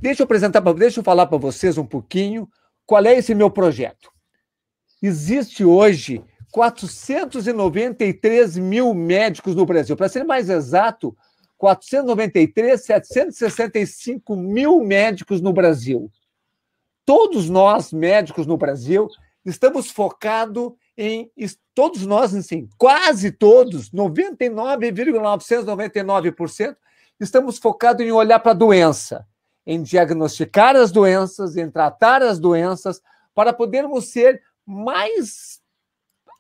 Deixa eu falar para vocês um pouquinho qual é esse meu projeto. Existe hoje 493 mil médicos no Brasil. Para ser mais exato, 765 mil médicos no Brasil. Todos nós, médicos no Brasil, estamos focados todos nós, assim, quase todos, 99,999%, estamos focados em olhar para a doença, em diagnosticar as doenças, em tratar as doenças, para podermos ser mais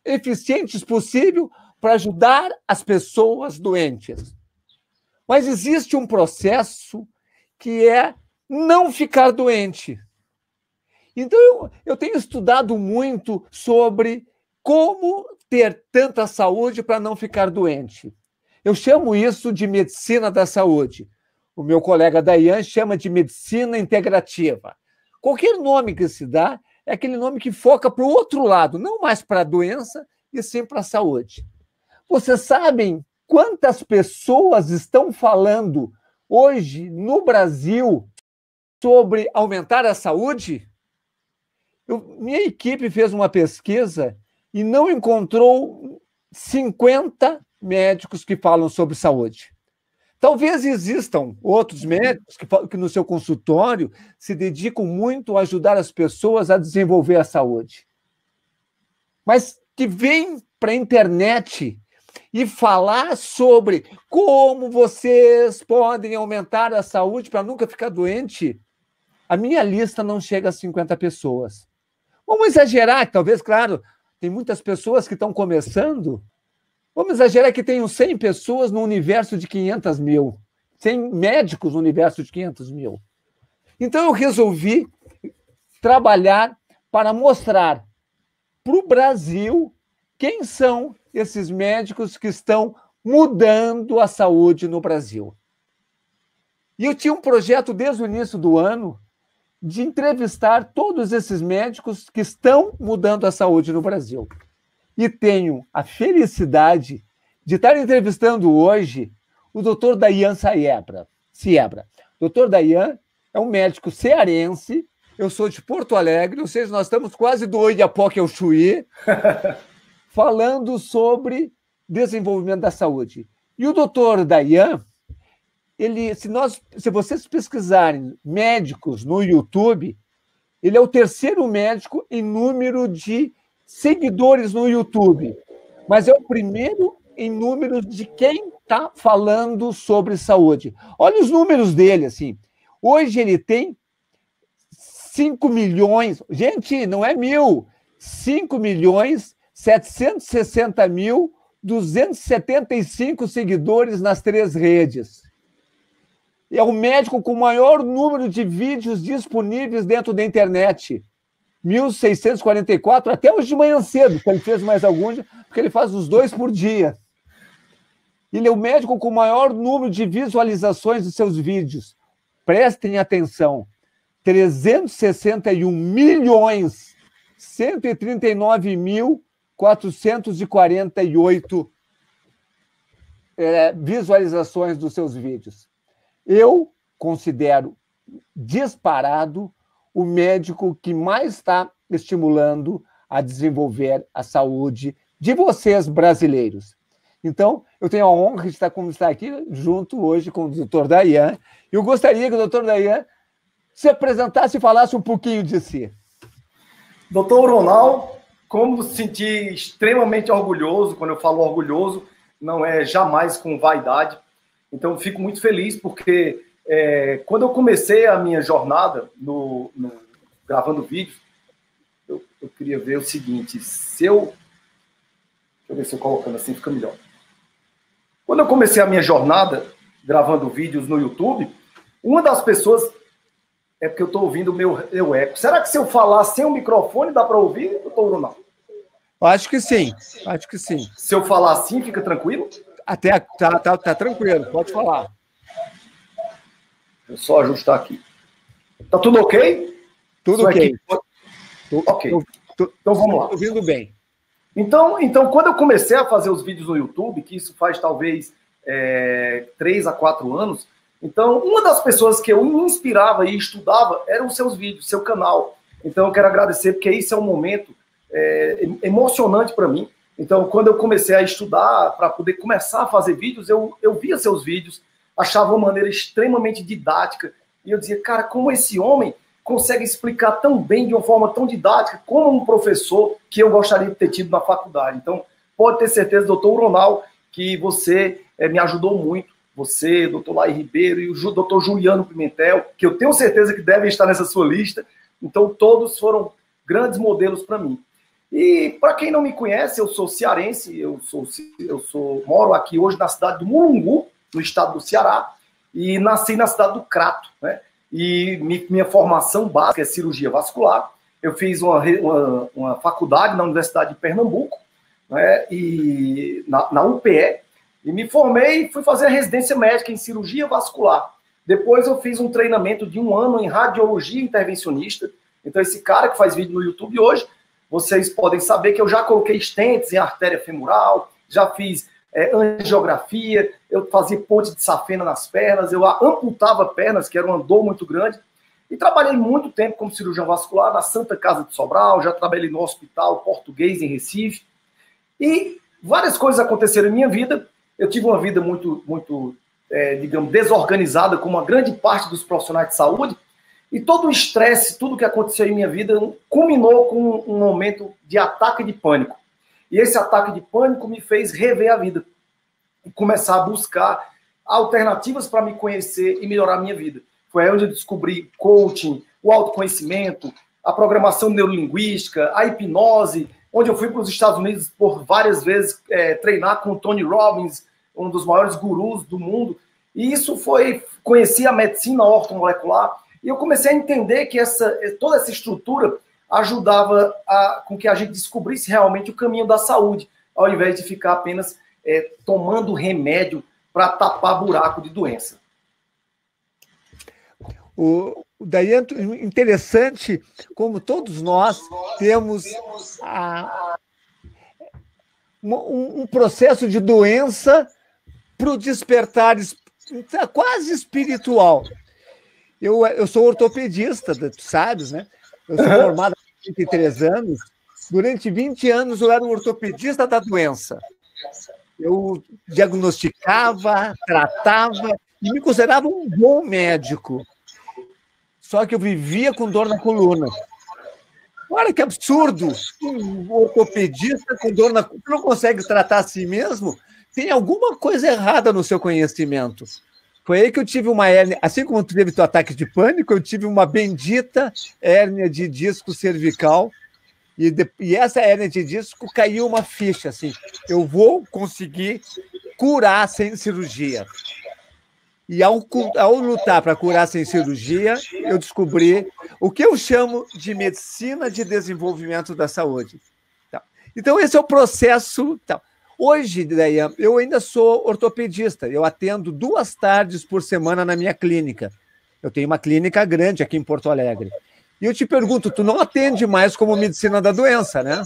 eficientes possível para ajudar as pessoas doentes. Mas existe um processo que é não ficar doente. Então, eu tenho estudado muito sobre como ter tanta saúde para não ficar doente. Eu chamo isso de medicina da saúde. O meu colega Dayan chama de medicina integrativa. Qualquer nome que se dá é aquele nome que foca para o outro lado, não mais para a doença, e sim para a saúde. Vocês sabem quantas pessoas estão falando hoje no Brasil sobre aumentar a saúde? Minha equipe fez uma pesquisa e não encontrou 50 médicos que falam sobre saúde. Talvez existam outros médicos que no seu consultório se dedicam muito a ajudar as pessoas a desenvolver a saúde. Mas que vêm para a internet e falar sobre como vocês podem aumentar a saúde para nunca ficar doente, a minha lista não chega a 50 pessoas. Vamos exagerar, talvez, claro, tem muitas pessoas que estão começando. Vamos exagerar que tenham 100 pessoas no universo de 500 mil. 100 médicos no universo de 500 mil. Então, eu resolvi trabalhar para mostrar para o Brasil quem são esses médicos que estão mudando a saúde no Brasil. E eu tinha um projeto desde o início do ano de entrevistar todos esses médicos que estão mudando a saúde no Brasil. E tenho a felicidade de estar entrevistando hoje o Dr. Dayan Siebra. O Dr. Dayan é um médico cearense, eu sou de Porto Alegre, ou seja, nós estamos quase do Oiapoque ao Chuí, falando sobre desenvolvimento da saúde. E o Dr. Dayan, se vocês pesquisarem médicos no YouTube, ele é o terceiro médico em número de seguidores no YouTube, mas é o primeiro em número de quem está falando sobre saúde. Olha os números dele, assim. Hoje ele tem 5 milhões, gente, não é 1.000, 5.760.275 seguidores nas 3 redes. É o médico com o maior número de vídeos disponíveis dentro da internet. 1.644, até hoje de manhã cedo, que ele fez mais alguns, porque ele faz os 2 por dia. Ele é o médico com o maior número de visualizações dos seus vídeos. Prestem atenção. 361.139.448 visualizações dos seus vídeos. Eu considero disparado o médico que mais está estimulando a desenvolver a saúde de vocês, brasileiros. Então, eu tenho a honra de estar aqui junto hoje com o Dr. Dayan. Eu gostaria que o Dr. Dayan se apresentasse e falasse um pouquinho de si. Doutor Ronald, como me senti extremamente orgulhoso, quando eu falo orgulhoso, não é jamais com vaidade. Então, fico muito feliz porque quando eu comecei a minha jornada gravando vídeos, eu queria ver o seguinte, deixa eu ver se eu colocando assim fica melhor. Quando eu comecei a minha jornada gravando vídeos no YouTube, uma das pessoas... É porque eu estou ouvindo o meu eco. Será que se eu falar sem o microfone dá para ouvir, doutor Ronald? Acho que sim. Acho que sim. Se eu falar assim, fica tranquilo? Até tá tranquilo, pode falar. Vou só ajustar aqui. Tá tudo ok? Tudo ok. Ok. Então vamos lá. Estou ouvindo bem. Então, quando eu comecei a fazer os vídeos no YouTube, que isso faz talvez 3 a 4 anos, Então, uma das pessoas que eu me inspirava e estudava eram os seus vídeos, seu canal. Então, eu quero agradecer, porque isso é um momento emocionante para mim. Então, quando eu comecei a estudar para poder começar a fazer vídeos, eu via seus vídeos, achava uma maneira extremamente didática, e eu dizia, cara, como esse homem consegue explicar tão bem, de uma forma tão didática, como um professor que eu gostaria de ter tido na faculdade. Então, pode ter certeza, doutor Ronaldo, que você me ajudou muito. Você, doutor Laí Ribeiro e o doutor Juliano Pimentel, que eu tenho certeza que devem estar nessa sua lista. Então, todos foram grandes modelos para mim. E, para quem não me conhece, eu sou cearense, moro aqui hoje na cidade do Mulungu, no estado do Ceará, e nasci na cidade do Crato, né? E minha formação básica é cirurgia vascular. Eu fiz uma faculdade na Universidade de Pernambuco, né? E na UPE, e me formei e fui fazer a residência médica em cirurgia vascular. Depois eu fiz um treinamento de 1 ano em radiologia intervencionista. Então, esse cara que faz vídeo no YouTube hoje, vocês podem saber que eu já coloquei stents em artéria femoral, já fiz angiografia, eu fazia ponte de safena nas pernas, eu amputava pernas, que era uma dor muito grande, e trabalhei muito tempo como cirurgião vascular na Santa Casa de Sobral, já trabalhei no Hospital Português em Recife, e várias coisas aconteceram em minha vida. Eu tive uma vida muito digamos, desorganizada, como a grande parte dos profissionais de saúde, e todo o estresse, tudo que aconteceu em minha vida, culminou com um momento de ataque de pânico. E esse ataque de pânico me fez rever a vida e começar a buscar alternativas para me conhecer e melhorar a minha vida. Foi aí onde eu descobri coaching, o autoconhecimento, a programação neurolinguística, a hipnose, onde eu fui para os Estados Unidos por várias vezes treinar com o Tony Robbins, um dos maiores gurus do mundo. E isso conheci a medicina ortomolecular, e eu comecei a entender que toda essa estrutura ajudava com que a gente descobrisse realmente o caminho da saúde, ao invés de ficar apenas tomando remédio para tapar buraco de doença. Daí é interessante como todos nós temos um processo de doença para o despertar quase espiritual. Eu sou ortopedista, tu sabes, né? Eu sou formado há 23 anos. Durante 20 anos eu era um ortopedista da doença. Eu diagnosticava, tratava e me considerava um bom médico. Só que eu vivia com dor na coluna. Olha que absurdo! Um ortopedista com dor na coluna não consegue tratar a si mesmo? Tem alguma coisa errada no seu conhecimento. Foi aí que eu tive uma hérnia, assim como tu teve teu ataque de pânico, eu tive uma bendita hérnia de disco cervical, e essa hérnia de disco caiu uma ficha, assim, eu vou conseguir curar sem cirurgia. E ao lutar para curar sem cirurgia, eu descobri o que eu chamo de medicina de desenvolvimento da saúde. Então, esse é o processo. Hoje, Dayan, eu ainda sou ortopedista. Eu atendo 2 tardes por semana na minha clínica. Eu tenho uma clínica grande aqui em Porto Alegre. E eu te pergunto, tu não atende mais como medicina da doença, né?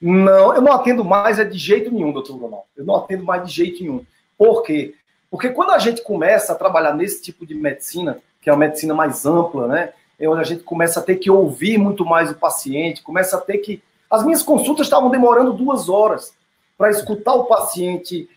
Não, eu não atendo mais de jeito nenhum, doutor Ronaldo. Eu não atendo mais de jeito nenhum. Por quê? Porque quando a gente começa a trabalhar nesse tipo de medicina, que é uma medicina mais ampla, né? É onde a gente começa a ter que ouvir muito mais o paciente, começa a ter que... As minhas consultas estavam demorando 2 horas para escutar o paciente,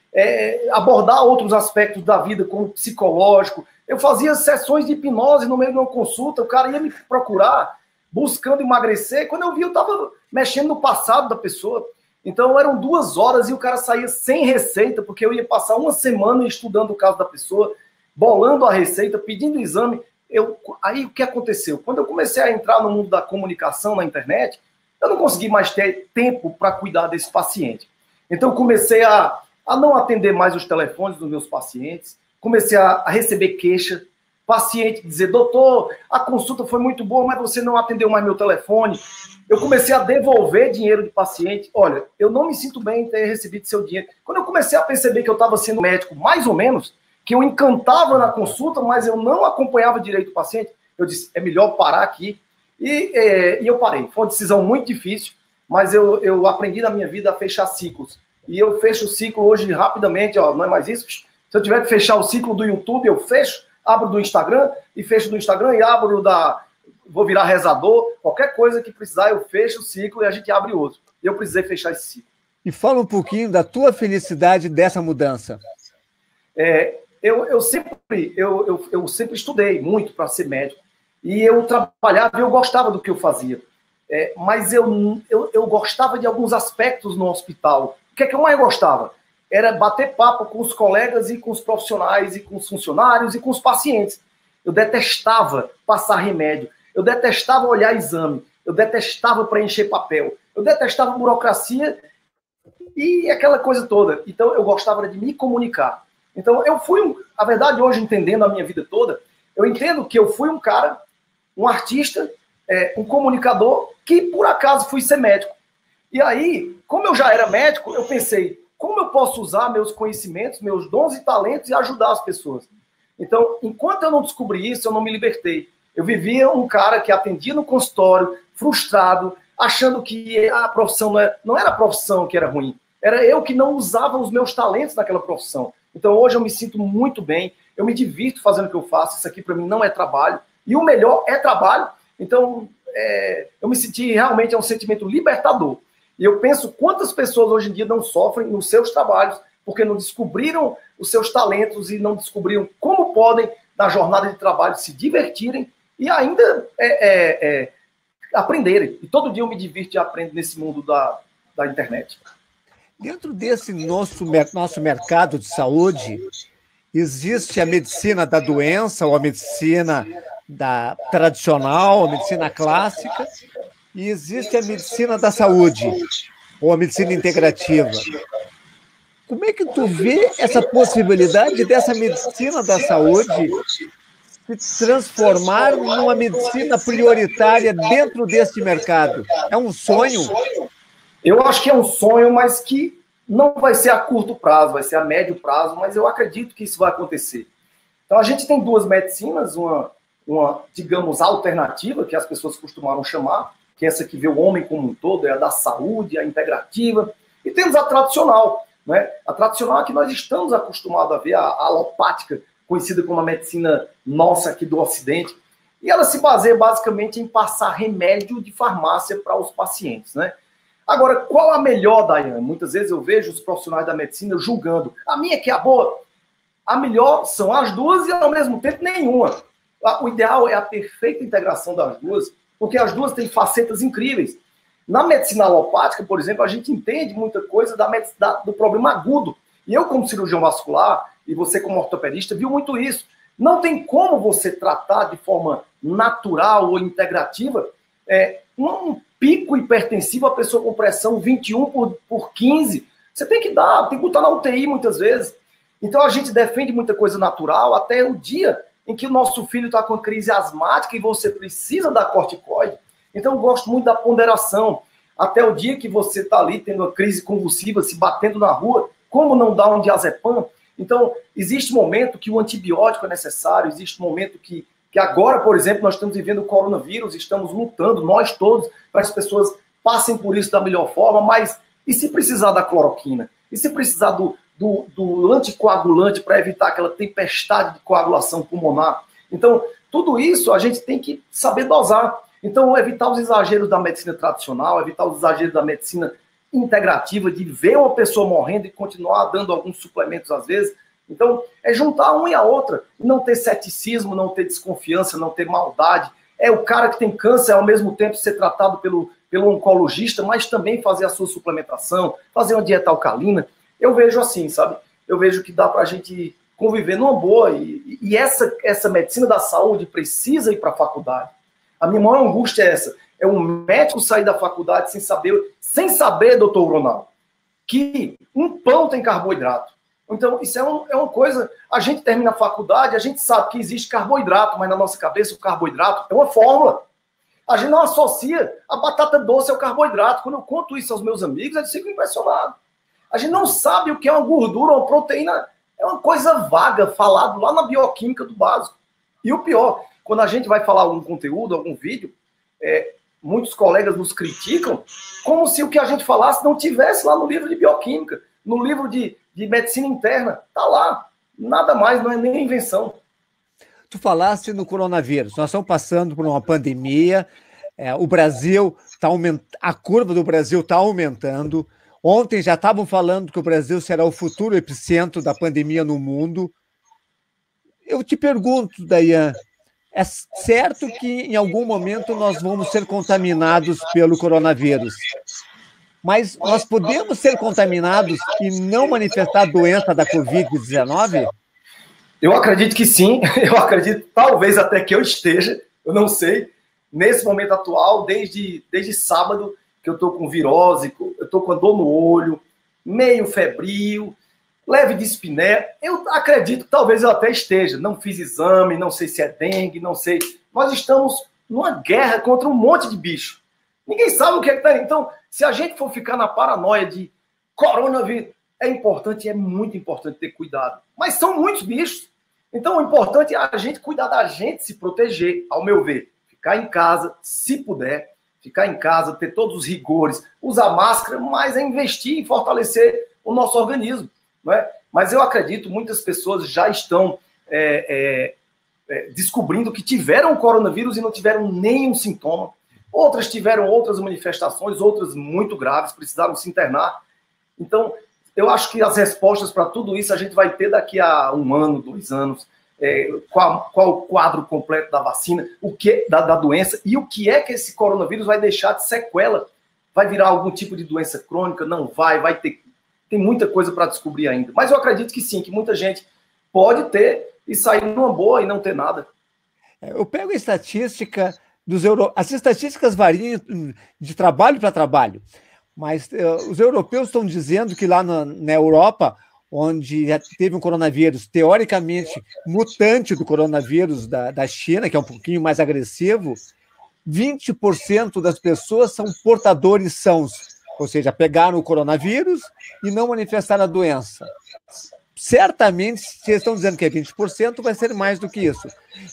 abordar outros aspectos da vida, como psicológico. Eu fazia sessões de hipnose no meio de uma consulta, o cara ia me procurar, buscando emagrecer. Quando eu vi, eu estava mexendo no passado da pessoa. Então, eram 2 horas e o cara saía sem receita, porque eu ia passar 1 semana estudando o caso da pessoa, bolando a receita, pedindo exame. Aí, o que aconteceu? Quando eu comecei a entrar no mundo da comunicação na internet, eu não consegui mais ter tempo para cuidar desse paciente. Então, eu comecei a não atender mais os telefones dos meus pacientes, comecei a receber queixa, paciente dizer, doutor, a consulta foi muito boa, mas você não atendeu mais meu telefone. Eu comecei a devolver dinheiro de paciente. Olha, eu não me sinto bem em ter recebido seu dinheiro. Quando eu comecei a perceber que eu estava sendo médico, mais ou menos, que eu encantava na consulta, mas eu não acompanhava direito o paciente, eu disse, é melhor parar aqui. E eu parei. Foi uma decisão muito difícil, mas eu aprendi na minha vida a fechar ciclos. E eu fecho o ciclo hoje rapidamente, ó, não é mais isso. Se eu tiver que fechar o ciclo do YouTube, eu fecho. Abro do Instagram e fecho do Instagram e abro da... Vou virar rezador, qualquer coisa que precisar eu fecho o ciclo e a gente abre outro. Eu precisei fechar esse ciclo. E fala um pouquinho da tua felicidade dessa mudança. Eu sempre estudei muito para ser médico. E eu trabalhava e eu gostava do que eu fazia. Mas eu gostava de alguns aspectos no hospital. O que é que eu mais gostava? Era bater papo com os colegas e com os profissionais e com os funcionários e com os pacientes. Eu detestava passar remédio. Eu detestava olhar exame. Eu detestava preencher papel. Eu detestava burocracia e aquela coisa toda. Então, eu gostava de me comunicar. Então, eu fui, a verdade, hoje, entendendo a minha vida toda, eu entendo que eu fui um cara, um artista, um comunicador, que, por acaso, fui ser médico. E aí, como eu já era médico, eu pensei, como eu posso usar meus conhecimentos, meus dons e talentos e ajudar as pessoas? Então, enquanto eu não descobri isso, eu não me libertei. Eu vivia um cara que atendia no consultório, frustrado, achando que a profissão não era a profissão que era ruim, era eu que não usava os meus talentos naquela profissão. Então, hoje eu me sinto muito bem, eu me divirto fazendo o que eu faço, isso aqui para mim não é trabalho, e o melhor é trabalho. Então, eu me senti realmente, é um sentimento libertador. E eu penso quantas pessoas hoje em dia não sofrem nos seus trabalhos, porque não descobriram os seus talentos e não descobriram como podem, na jornada de trabalho, se divertirem e ainda aprenderem. E todo dia eu me divirto e aprendo nesse mundo da internet. Dentro desse nosso mercado de saúde, existe a medicina da doença, ou a medicina tradicional, a medicina clássica, e existe a medicina da saúde, ou a medicina integrativa. Como é que tu vê essa possibilidade dessa medicina da saúde se transformar numa medicina prioritária dentro deste mercado? É um sonho? Eu acho que é um sonho, mas que não vai ser a curto prazo, vai ser a médio prazo, mas eu acredito que isso vai acontecer. Então, a gente tem duas medicinas, uma digamos, alternativa, que as pessoas costumaram chamar, que é essa que vê o homem como um todo, é a da saúde, a integrativa, e temos a tradicional, né? A tradicional é que nós estamos acostumados a ver, a alopática, conhecida como a medicina nossa aqui do Ocidente, e ela se baseia basicamente em passar remédio de farmácia para os pacientes, né? Agora, qual a melhor, Daiane? Muitas vezes eu vejo os profissionais da medicina julgando. A minha que é a boa. A melhor são as duas e, ao mesmo tempo, nenhuma. O ideal é a perfeita integração das duas, porque as duas têm facetas incríveis. Na medicina alopática, por exemplo, a gente entende muita coisa do problema agudo. E eu, como cirurgião vascular, e você como ortopedista, viu muito isso. Não tem como você tratar de forma natural ou integrativa um pico hipertensivo, a pessoa com pressão 21 por 15. Você tem que botar na UTI muitas vezes. Então a gente defende muita coisa natural até o dia em que o nosso filho está com crise asmática e você precisa da corticoide. Então eu gosto muito da ponderação. Até o dia que você está ali tendo uma crise convulsiva, se batendo na rua, como não dar um diazepam? Então, existe um momento que o antibiótico é necessário, existe um momento que agora, por exemplo, nós estamos vivendo o coronavírus, estamos lutando, nós todos, para que as pessoas passem por isso da melhor forma, mas e se precisar da cloroquina? E se precisar do anticoagulante para evitar aquela tempestade de coagulação pulmonar? Então, tudo isso a gente tem que saber dosar. Então, evitar os exageros da medicina tradicional, evitar os exageros da medicina integrativa, de ver uma pessoa morrendo e continuar dando alguns suplementos às vezes. Então, é juntar uma e a outra, não ter ceticismo, não ter desconfiança, não ter maldade. É o cara que tem câncer, ao mesmo tempo ser tratado pelo oncologista, mas também fazer a sua suplementação, fazer uma dieta alcalina. Eu vejo assim, sabe? Eu vejo que dá para a gente conviver numa boa, e essa medicina da saúde precisa ir para a faculdade. A minha maior angústia é essa, é um médico sair da faculdade sem saber, doutor Ronaldo, que um pão tem carboidrato. Então, isso é uma coisa... A gente termina a faculdade, a gente sabe que existe carboidrato, mas na nossa cabeça o carboidrato é uma fórmula. A gente não associa a batata doce ao carboidrato. Quando eu conto isso aos meus amigos, eles ficam impressionados. A gente não sabe o que é uma gordura ou uma proteína. É uma coisa vaga, falado lá na bioquímica do básico. E o pior, quando a gente vai falar algum conteúdo, algum vídeo, muitos colegas nos criticam como se o que a gente falasse não tivesse lá no livro de bioquímica, no livro de medicina interna. Está lá. Nada mais, não é nem invenção. tu falaste no coronavírus. Nós estamos passando por uma pandemia, o Brasil está aumentando, a curva do Brasil está aumentando. Ontem já estavam falando que o Brasil será o futuro epicentro da pandemia no mundo. Eu te pergunto, Dayan, é certo que em algum momento nós vamos ser contaminados pelo coronavírus, mas nós podemos ser contaminados e não manifestar a doença da Covid-19? Eu acredito que sim, eu acredito, talvez até que eu esteja, eu não sei. Nesse momento atual, desde sábado, que eu estou com virose, eu estou com dor no olho, meio febril, leve dispneia. Eu acredito que talvez eu até esteja. Não fiz exame, não sei se é dengue, não sei. Nós estamos numa guerra contra um monte de bicho. Ninguém sabe o que é que está. Então, se a gente for ficar na paranoia de coronavírus, é importante, é muito importante ter cuidado. Mas são muitos bichos. Então, o importante é a gente cuidar da gente, se proteger, ao meu ver. Ficar em casa, se puder, ficar em casa, ter todos os rigores, usar máscara, mas é investir em fortalecer o nosso organismo. Não é? Mas eu acredito, muitas pessoas já estão descobrindo que tiveram o coronavírus e não tiveram nenhum sintoma. Outras tiveram outras manifestações, outras muito graves, precisaram se internar. Então, eu acho que as respostas para tudo isso a gente vai ter daqui a 1 ano, 2 anos. Qual o quadro completo da vacina, o que da doença e o que é que esse coronavírus vai deixar de sequela. Vai virar algum tipo de doença crônica? Não vai ter. Tem muita coisa para descobrir ainda. Mas eu acredito que sim, que muita gente pode ter e sair numa boa e não ter nada. Eu pego a estatística dos As estatísticas variam de trabalho para trabalho, mas os europeus estão dizendo que lá na Europa, onde já teve um coronavírus teoricamente mutante do coronavírus da China, que é um pouquinho mais agressivo, 20% das pessoas são portadores sãos, ou seja, pegaram o coronavírus e não manifestaram a doença. Certamente, se eles estão dizendo que é 20%, vai ser mais do que isso.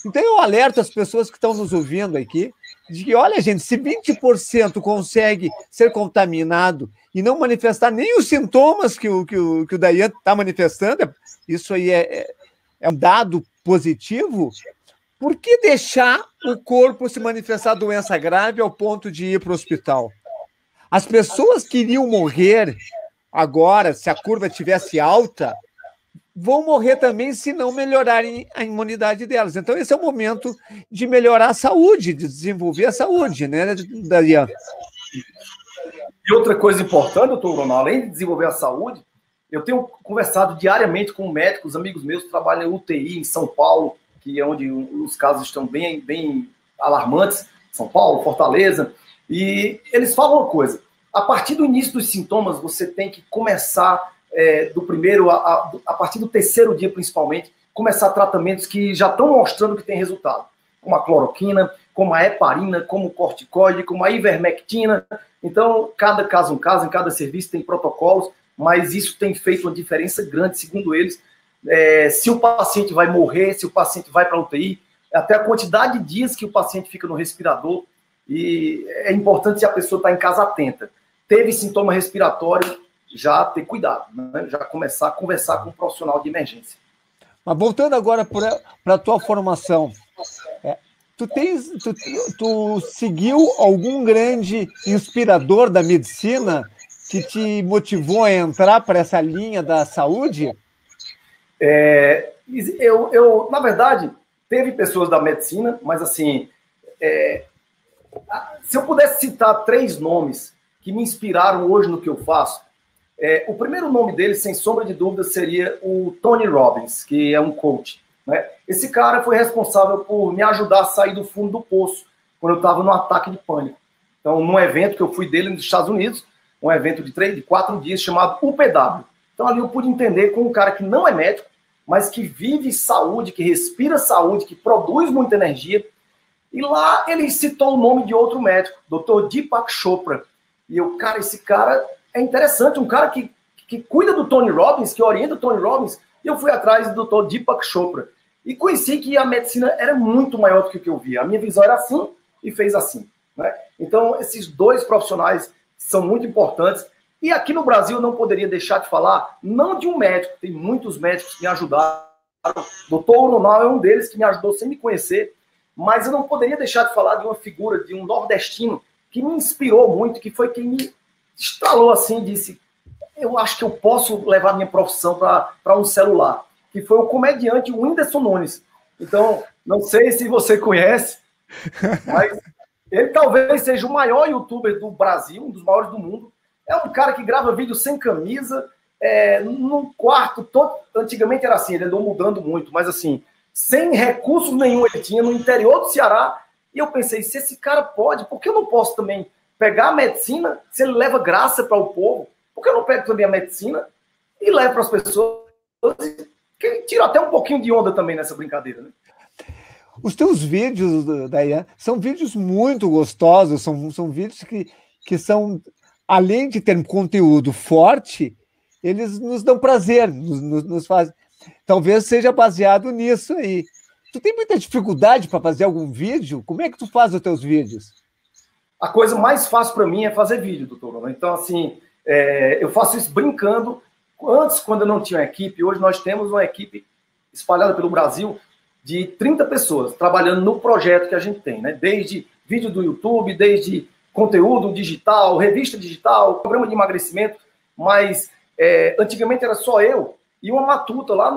Então, eu alerto as pessoas que estão nos ouvindo aqui, de que, olha, gente, se 20% consegue ser contaminado e não manifestar nem os sintomas que o Dayan está manifestando, isso aí é um dado positivo, por que deixar o corpo se manifestar doença grave ao ponto de ir para o hospital? As pessoas que iriam morrer agora, se a curva estivesse alta, vão morrer também se não melhorarem a imunidade delas. Então, esse é o momento de melhorar a saúde, de desenvolver a saúde, né, Dayan? E outra coisa importante, doutor Bruno, além de desenvolver a saúde, eu tenho conversado diariamente com médicos, amigos meus que trabalham em UTI em São Paulo, que é onde os casos estão bem alarmantes, São Paulo, Fortaleza, e eles falam uma coisa: a partir do início dos sintomas, você tem que começar, do primeiro, a partir do 3º dia principalmente, começar tratamentos que já estão mostrando que tem resultado, como a cloroquina, como a heparina, como o corticoide, como a ivermectina. Então, cada caso é um caso, em cada serviço tem protocolos, mas isso tem feito uma diferença grande, segundo eles. Se o paciente vai morrer, se o paciente vai para a UTI, até a quantidade de dias que o paciente fica no respirador, e é importante se a pessoa está em casa atenta. Teve sintoma respiratório, já ter cuidado, né? Já começar a conversar com um profissional de emergência. Mas voltando agora para a tua formação, tu seguiu algum grande inspirador da medicina que te motivou a entrar para essa linha da saúde? Na verdade, teve pessoas da medicina, mas assim, se eu pudesse citar 3 nomes que me inspiraram hoje no que eu faço, o primeiro nome dele, sem sombra de dúvida, seria o Tony Robbins, que é um coach, né? Esse cara foi responsável por me ajudar a sair do fundo do poço quando eu estava num ataque de pânico. Então, num evento que eu fui dele nos Estados Unidos, um evento de 4 dias chamado UPW. Então, ali eu pude entender com um cara que não é médico, mas que vive saúde, que respira saúde, que produz muita energia. E lá ele citou o nome de outro médico, Dr. Deepak Chopra. E eu, cara, esse cara é interessante, um cara que cuida do Tony Robbins, que orienta o Tony Robbins, e eu fui atrás do Dr. Deepak Chopra. E conheci que a medicina era muito maior do que o que eu via. A minha visão era assim e fez assim, né? Então, esses 2 profissionais são muito importantes. E aqui no Brasil eu não poderia deixar de falar, não de um médico, tem muitos médicos que me ajudaram, Doutor Oronal é um deles que me ajudou sem me conhecer, mas eu não poderia deixar de falar de uma figura, de um nordestino, que me inspirou muito, que foi quem me estralou assim, disse, eu acho que eu posso levar minha profissão para um celular, que foi o comediante Whindersson Nunes. Então, não sei se você conhece, mas ele talvez seja o maior youtuber do Brasil, um dos maiores do mundo. É um cara que grava vídeo sem camisa, num quarto todo. Antigamente era assim, ele andou mudando muito, mas assim, sem recursos nenhum ele tinha no interior do Ceará. E eu pensei, se esse cara pode, por que eu não posso também pegar a medicina, se ele leva graça para o povo, por que eu não pego também a medicina e levo para as pessoas? Que tira até um pouquinho de onda também nessa brincadeira, né? Os teus vídeos, Dayan, são vídeos muito gostosos, são vídeos que são, além de ter um conteúdo forte, eles nos dão prazer, nos fazem. Talvez seja baseado nisso aí. Tu tem muita dificuldade para fazer algum vídeo? Como é que tu faz os teus vídeos? A coisa mais fácil para mim é fazer vídeo, doutor. Então, assim, eu faço isso brincando. Antes, quando eu não tinha uma equipe, hoje nós temos uma equipe espalhada pelo Brasil de 30 pessoas trabalhando no projeto que a gente tem, né? Desde vídeo do YouTube, desde conteúdo digital, revista digital, programa de emagrecimento, mas antigamente era só eu e uma matuta lá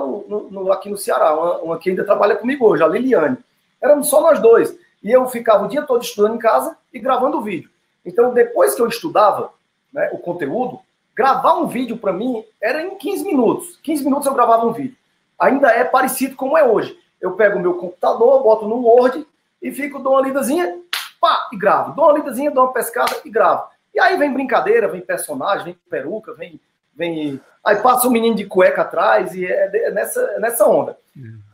aqui no Ceará, uma que ainda trabalha comigo hoje, a Liliane. Éramos só nós dois. E eu ficava o dia todo estudando em casa e gravando o vídeo. Então, depois que eu estudava, né, o conteúdo, gravar um vídeo para mim era em 15 minutos. 15 minutos eu gravava um vídeo. Ainda é parecido como é hoje. Eu pego o meu computador, boto no Word e dou uma lidazinha, pá, e gravo. Dou uma lidazinha, dou uma pescada e gravo. E aí vem brincadeira, vem personagem, vem peruca, vem... Aí passa um menino de cueca atrás e é nessa onda.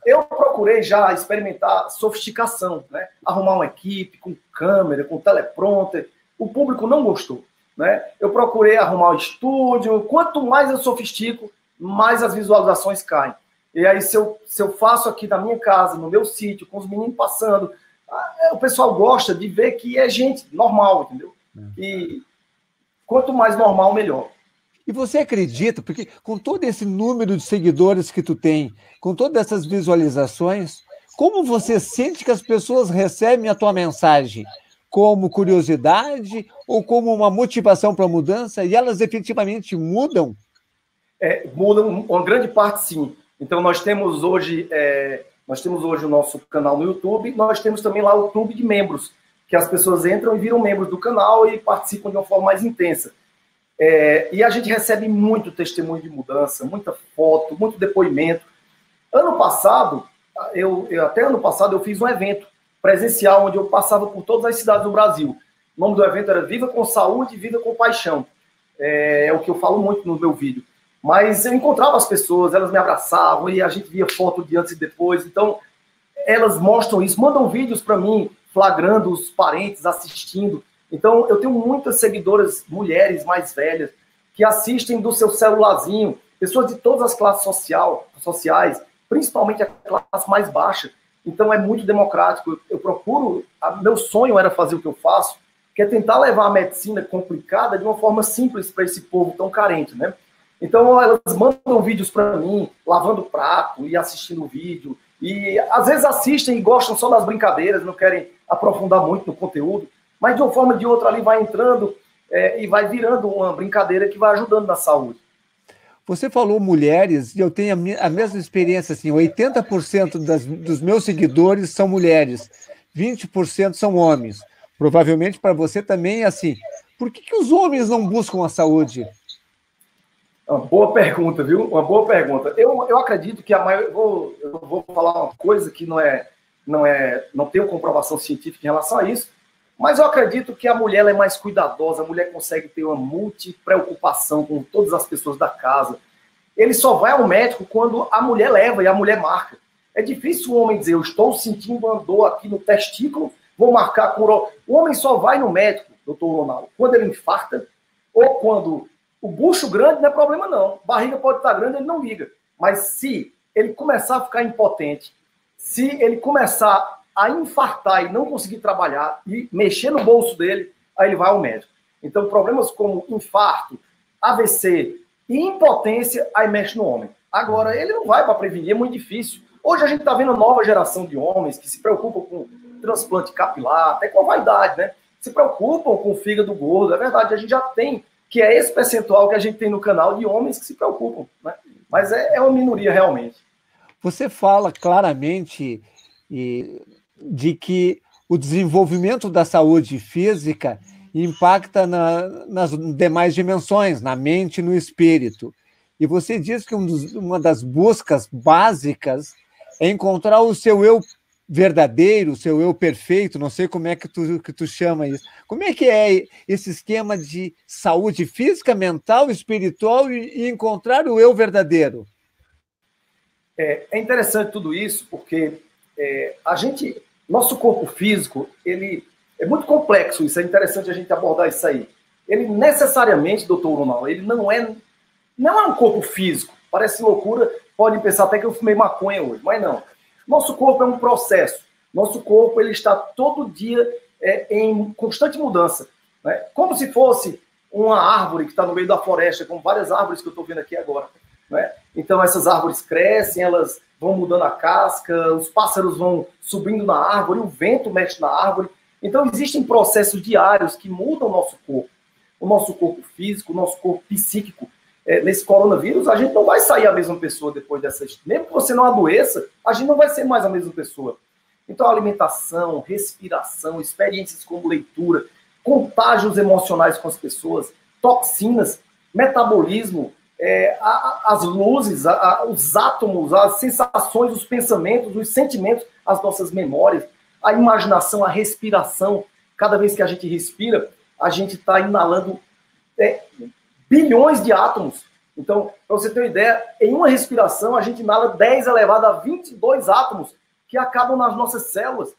Eu procurei já experimentar sofisticação, né? Arrumar uma equipe com câmera, com teleprompter. O público não gostou, né? Eu procurei arrumar o estúdio. Quanto mais eu sofistico, mais as visualizações caem. E aí, se eu faço aqui na minha casa, no meu sítio, com os meninos passando, o pessoal gosta de ver que é gente normal, entendeu? E quanto mais normal, melhor. E você acredita, porque com todo esse número de seguidores que tu tem, com todas essas visualizações, como você sente que as pessoas recebem a tua mensagem? Como curiosidade ou como uma motivação para a mudança? E elas efetivamente mudam? Mudam, uma grande parte sim. Então nós temos hoje o nosso canal no YouTube, nós temos também lá o clube de membros, que as pessoas entram e viram membros do canal e participam de uma forma mais intensa. E a gente recebe muito testemunho de mudança, muita foto, muito depoimento. Ano passado, até ano passado, eu fiz um evento presencial, onde eu passava por todas as cidades do Brasil. O nome do evento era Viva com Saúde, Viva com Paixão. É o que eu falo muito no meu vídeo. Mas eu encontrava as pessoas, elas me abraçavam, e a gente via foto de antes e depois. Então, elas mostram isso, mandam vídeos para mim, flagrando os parentes, assistindo. Então, eu tenho muitas seguidoras, mulheres mais velhas, que assistem do seu celularzinho, pessoas de todas as classes sociais, principalmente a classe mais baixa. Então, é muito democrático. Eu procuro, meu sonho era fazer o que eu faço, que é tentar levar a medicina complicada de uma forma simples para esse povo tão carente, né? Então, elas mandam vídeos para mim, lavando prato e assistindo o vídeo. E, às vezes, assistem e gostam só das brincadeiras, não querem aprofundar muito no conteúdo. Mas, de uma forma ou de outra, ali vai entrando e vai virando uma brincadeira que vai ajudando na saúde. Você falou mulheres, e eu tenho a mesma experiência, assim, 80% dos meus seguidores são mulheres, 20% são homens. Provavelmente para você também é assim. Por que os homens não buscam a saúde? Uma boa pergunta, viu? Uma boa pergunta. Eu acredito que a maioria... Eu vou falar uma coisa que não tenho comprovação científica em relação a isso, mas eu acredito que a mulher é mais cuidadosa, a mulher consegue ter uma multi-preocupação com todas as pessoas da casa. Ele só vai ao médico quando a mulher leva e a mulher marca. É difícil o homem dizer, eu estou sentindo uma dor aqui no testículo, vou marcar com... O homem só vai no médico, doutor Ronaldo, quando ele infarta ou quando o bucho grande não é problema não. Barriga pode estar grande, ele não liga. Mas se ele começar a ficar impotente, se ele começar a infartar e não conseguir trabalhar e mexer no bolso dele, aí ele vai ao médico. Então, problemas como infarto, AVC e impotência, aí mexe no homem. Agora, ele não vai para prevenir, é muito difícil. Hoje a gente está vendo a nova geração de homens que se preocupam com transplante capilar, até com a vaidade, né? Se preocupam com o fígado gordo, é verdade, a gente já tem, que é esse percentual que a gente tem no canal de homens que se preocupam, né? Mas é uma minoria realmente. Você fala claramente de que o desenvolvimento da saúde física impacta nas demais dimensões, na mente e no espírito. E você diz que uma das buscas básicas é encontrar o seu eu verdadeiro, o seu eu perfeito, não sei como é que tu chama isso. Como é que é esse esquema de saúde física, mental, espiritual e encontrar o eu verdadeiro? É interessante tudo isso, porque nosso corpo físico, ele é muito complexo, isso é interessante a gente abordar isso aí. Ele necessariamente, doutor Ronaldo, ele não é um corpo físico. Parece loucura, podem pensar até que eu fumei maconha hoje, mas não. Nosso corpo é um processo. Nosso corpo ele está todo dia em constante mudança, né? Como se fosse uma árvore que está no meio da floresta, como várias árvores que eu estou vendo aqui agora, né? Então essas árvores crescem, elas vão mudando a casca, os pássaros vão subindo na árvore, o vento mexe na árvore. Então existem processos diários que mudam o nosso corpo físico, o nosso corpo psíquico. Nesse coronavírus, a gente não vai sair a mesma pessoa depois dessas... Mesmo que você não adoeça, a gente não vai ser mais a mesma pessoa. Então, alimentação, respiração, experiências como leitura, contágios emocionais com as pessoas, toxinas, metabolismo, as luzes, os átomos, as sensações, os pensamentos, os sentimentos, as nossas memórias, a imaginação, a respiração. Cada vez que a gente respira, a gente está inalando bilhões de átomos. Então, para você ter uma ideia, em uma respiração, a gente inala 10 elevado a 22 átomos que acabam nas nossas células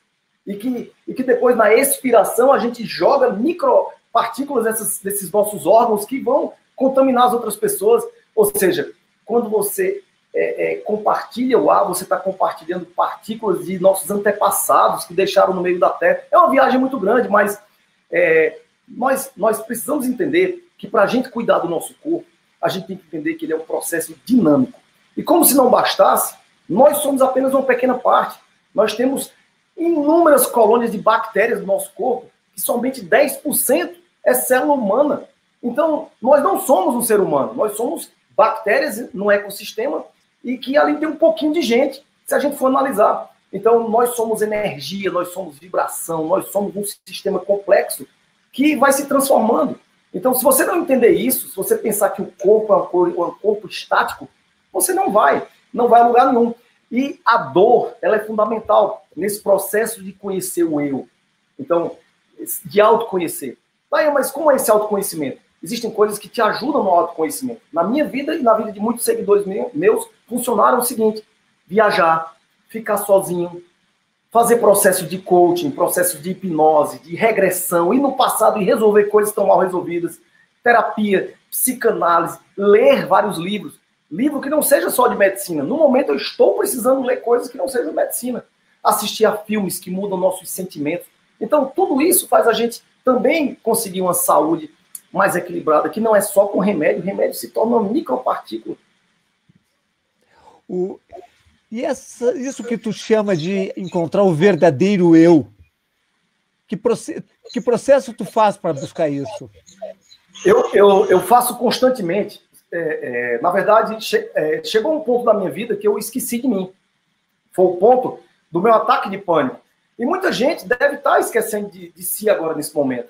e que depois, na expiração, a gente joga micropartículas desses nossos órgãos que vão contaminar as outras pessoas. Ou seja, quando você compartilha o ar, você está compartilhando partículas de nossos antepassados que deixaram no meio da Terra. É uma viagem muito grande, mas nós precisamos entender que para a gente cuidar do nosso corpo, a gente tem que entender que ele é um processo dinâmico. E como se não bastasse, nós somos apenas uma pequena parte. Nós temos inúmeras colônias de bactérias no nosso corpo, que somente 10% é célula humana. Então, nós não somos um ser humano, nós somos bactérias no ecossistema e que ali tem um pouquinho de gente, se a gente for analisar. Então, nós somos energia, nós somos vibração, nós somos um sistema complexo que vai se transformando. Então, se você não entender isso, se você pensar que o corpo é um corpo estático, você não vai a lugar nenhum. E a dor, ela é fundamental nesse processo de conhecer o eu. Então, de autoconhecer. Mas como é esse autoconhecimento? Existem coisas que te ajudam no autoconhecimento. Na minha vida e na vida de muitos seguidores meus, funcionaram o seguinte: viajar, ficar sozinho, fazer processo de coaching, processo de hipnose, de regressão, ir no passado e resolver coisas que estão mal resolvidas, terapia, psicanálise, ler vários livros. Livro que não seja só de medicina. No momento eu estou precisando ler coisas que não sejam medicina. Assistir a filmes que mudam nossos sentimentos. Então, tudo isso faz a gente também conseguir uma saúde mais equilibrada, que não é só com remédio. O remédio se torna uma micropartícula. E isso que tu chama de encontrar o verdadeiro eu, que processo tu faz para buscar isso? Eu faço constantemente. Na verdade, chegou um ponto da minha vida que eu esqueci de mim. Foi o ponto do meu ataque de pânico. E muita gente deve estar esquecendo de si agora, nesse momento.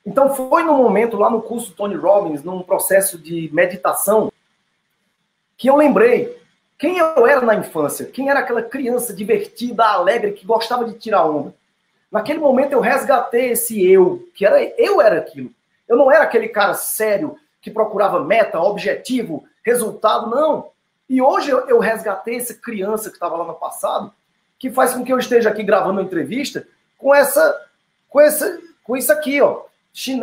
Então, foi num momento, lá no curso Tony Robbins, num processo de meditação, que eu lembrei quem eu era na infância, quem era aquela criança divertida, alegre, que gostava de tirar onda. Naquele momento, eu resgatei esse eu, eu era aquilo. Eu não era aquele cara sério, que procurava meta, objetivo, resultado, não. E hoje eu resgatei essa criança que estava lá no passado, que faz com que eu esteja aqui gravando uma entrevista com isso aqui, ó,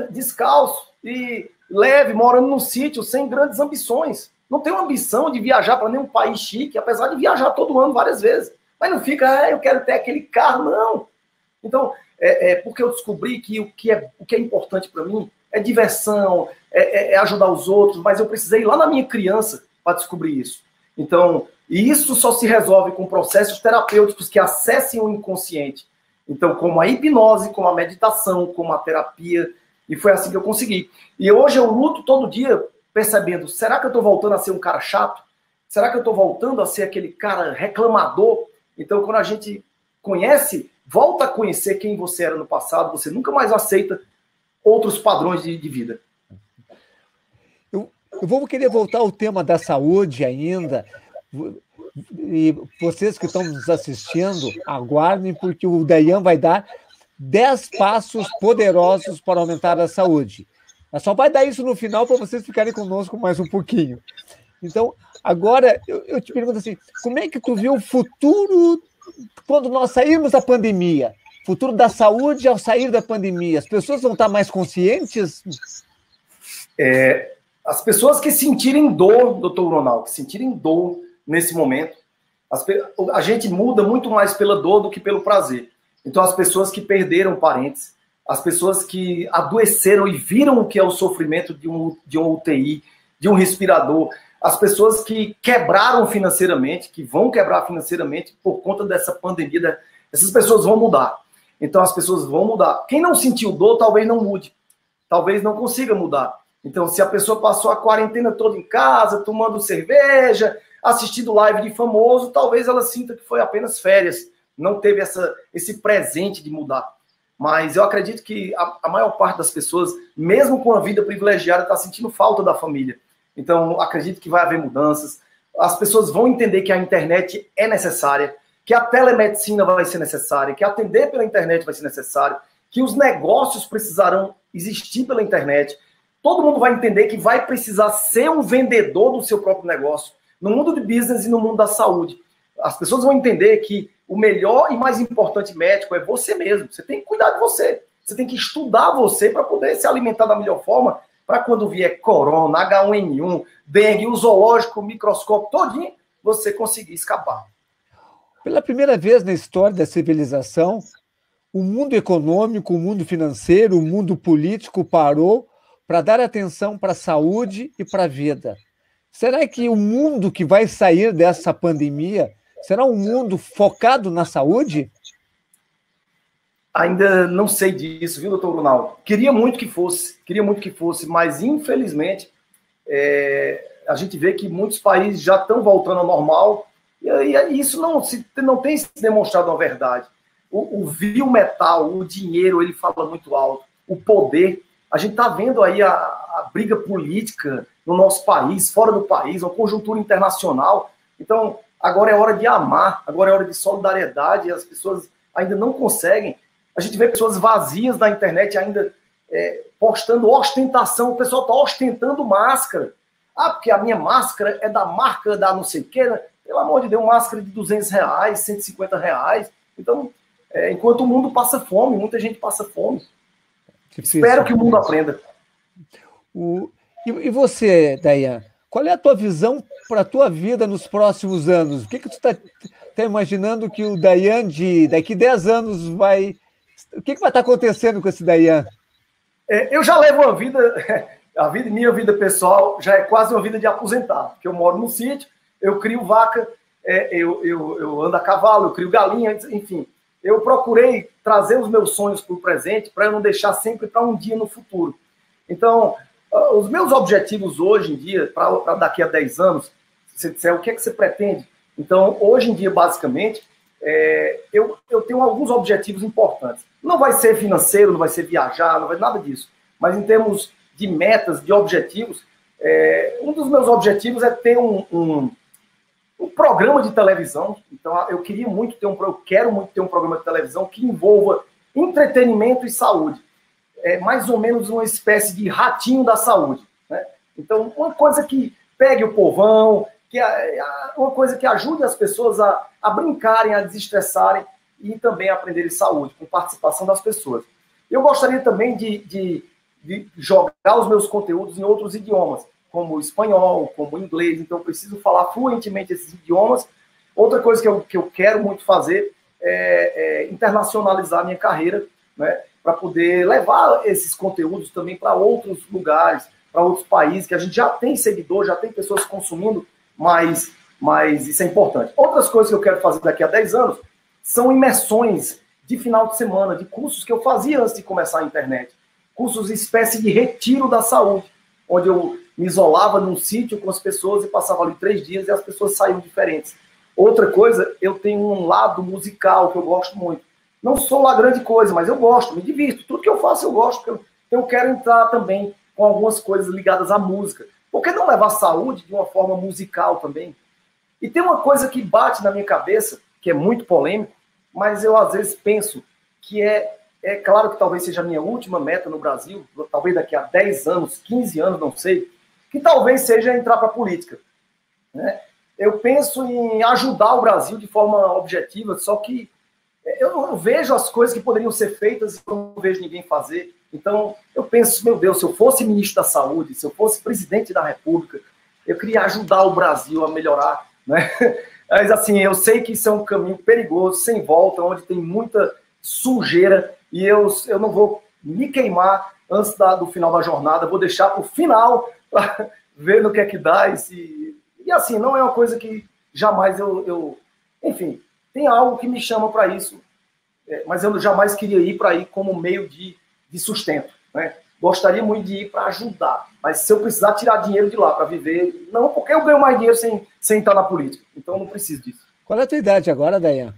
descalço e leve, morando num sítio, sem grandes ambições. Não tenho ambição de viajar para nenhum país chique, apesar de viajar todo ano várias vezes. Mas não fica, eu quero ter aquele carro, não. Então, porque eu descobri que o que é importante para mim é diversão, é ajudar os outros, mas eu precisei ir lá na minha criança para descobrir isso. Então, isso só se resolve com processos terapêuticos que acessem o inconsciente. Então, como a hipnose, como a meditação, como a terapia, e foi assim que eu consegui. E hoje eu luto todo dia percebendo, será que eu estou voltando a ser um cara chato? Será que eu estou voltando a ser aquele cara reclamador? Então, quando a gente conhece, volta a conhecer quem você era no passado, você nunca mais aceita outros padrões de vida. Eu vou querer voltar ao tema da saúde ainda. E vocês que estão nos assistindo, aguardem, porque o Dayan vai dar 10 passos poderosos para aumentar a saúde. Mas só vai dar isso no final para vocês ficarem conosco mais um pouquinho. Então, agora, eu te pergunto assim, como é que tu vê o futuro quando nós sairmos da pandemia? Futuro da saúde ao sair da pandemia. As pessoas vão estar mais conscientes? As pessoas que sentirem dor, doutor Ronaldo, que sentirem dor nesse momento, a gente muda muito mais pela dor do que pelo prazer. Então, as pessoas que perderam parentes, as pessoas que adoeceram e viram o que é o sofrimento de um UTI, de um respirador, as pessoas que quebraram financeiramente, que vão quebrar financeiramente por conta dessa pandemia, essas pessoas vão mudar. Então, as pessoas vão mudar. Quem não sentiu dor, talvez não mude. Talvez não consiga mudar. Então, se a pessoa passou a quarentena toda em casa, tomando cerveja, assistindo live de famoso, talvez ela sinta que foi apenas férias. Não teve esse presente de mudar. Mas eu acredito que a maior parte das pessoas, mesmo com a vida privilegiada, está sentindo falta da família. Então, acredito que vai haver mudanças. As pessoas vão entender que a internet é necessária, que a telemedicina vai ser necessária, que atender pela internet vai ser necessário, que os negócios precisarão existir pela internet. Todo mundo vai entender que vai precisar ser um vendedor do seu próprio negócio, no mundo de business e no mundo da saúde. As pessoas vão entender que o melhor e mais importante médico é você mesmo. Você tem que cuidar de você. Você tem que estudar você para poder se alimentar da melhor forma, para quando vier corona, H1N1, dengue, o zoológico, o microscópio, todinho, você conseguir escapar. Pela primeira vez na história da civilização, o mundo econômico, o mundo financeiro, o mundo político parou para dar atenção para a saúde e para a vida. Será que o mundo que vai sair dessa pandemia será um mundo focado na saúde? Ainda não sei disso, viu, doutor Ronaldo? Queria muito que fosse, mas infelizmente a gente vê que muitos países já estão voltando ao normal e isso não tem se demonstrado uma verdade. O vil metal, o dinheiro, ele fala muito alto. O poder, a gente está vendo aí a briga política no nosso país, fora do país, uma conjuntura internacional. Então, agora é hora de amar, agora é hora de solidariedade, as pessoas ainda não conseguem. A gente vê pessoas vazias na internet ainda postando ostentação, o pessoal está ostentando máscara. Ah, porque a minha máscara é da marca da não sei o quê, né? Pelo amor de Deus, máscara de R$200, R$150. Então, enquanto o mundo passa fome, muita gente passa fome. Difícil. Espero que o mundo aprenda. E você, Dayan? Qual é a tua visão para a tua vida nos próximos anos? O que tu está imaginando que o Dayan daqui 10 anos vai... O que vai estar acontecendo com esse Dayan? Eu já levo uma vida... minha vida pessoal já é quase uma vida de aposentar. Porque eu moro num sítio, eu crio vaca, eu ando a cavalo, eu crio galinha, enfim. Eu procurei trazer os meus sonhos para o presente para eu não deixar sempre para um dia no futuro. Então... Os meus objetivos hoje em dia, para daqui a 10 anos, se você disser o que é que você pretende, então, hoje em dia, basicamente, eu tenho alguns objetivos importantes. Não vai ser financeiro, não vai ser viajar, não vai nada disso. Mas em termos de metas, de objetivos, um dos meus objetivos é ter um programa de televisão. Então, eu quero muito ter um programa de televisão que envolva entretenimento e saúde. Mais ou menos uma espécie de ratinho da saúde, né? Então, uma coisa que pegue o povão, uma coisa que ajude as pessoas a brincarem, a desestressarem e também a aprenderem saúde, com participação das pessoas. Eu gostaria também de jogar os meus conteúdos em outros idiomas, como espanhol, como inglês, então eu preciso falar fluentemente esses idiomas. Outra coisa que eu quero muito fazer é internacionalizar a minha carreira, né? Para poder levar esses conteúdos também para outros lugares, para outros países, que a gente já tem seguidor, já tem pessoas consumindo, mas mas isso é importante. Outras coisas que eu quero fazer daqui a 10 anos são imersões de final de semana, de cursos que eu fazia antes de começar a internet. Cursos espécie de retiro da saúde, onde eu me isolava num sítio com as pessoas e passava ali 3 dias e as pessoas saíam diferentes. Outra coisa, eu tenho um lado musical que eu gosto muito. Não sou lá grande coisa, mas eu gosto, me divirto. Tudo que eu faço eu gosto, porque eu quero entrar também com algumas coisas ligadas à música. Por que não levar a saúde de uma forma musical também? E tem uma coisa que bate na minha cabeça, que é muito polêmico, mas eu às vezes penso que é claro que talvez seja a minha última meta no Brasil, talvez daqui a 10 anos, 15 anos, não sei, que talvez seja entrar para a política. Né? Eu penso em ajudar o Brasil de forma objetiva, só que eu não vejo as coisas que poderiam ser feitas e eu não vejo ninguém fazer. Então, eu penso, meu Deus, se eu fosse ministro da Saúde, se eu fosse presidente da República, eu queria ajudar o Brasil a melhorar, né? Mas, assim, eu sei que isso é um caminho perigoso, sem volta, onde tem muita sujeira, e eu não vou me queimar antes do final da jornada, vou deixar para o final, para ver no que é que dá. E, assim, não é uma coisa que jamais enfim, tem algo que me chama para isso, mas eu jamais queria ir para aí como meio de sustento, né? Gostaria muito de ir para ajudar, mas se eu precisar tirar dinheiro de lá para viver, não, porque eu ganho mais dinheiro sem estar na política, então eu não preciso disso. Qual é a tua idade agora, Dayan?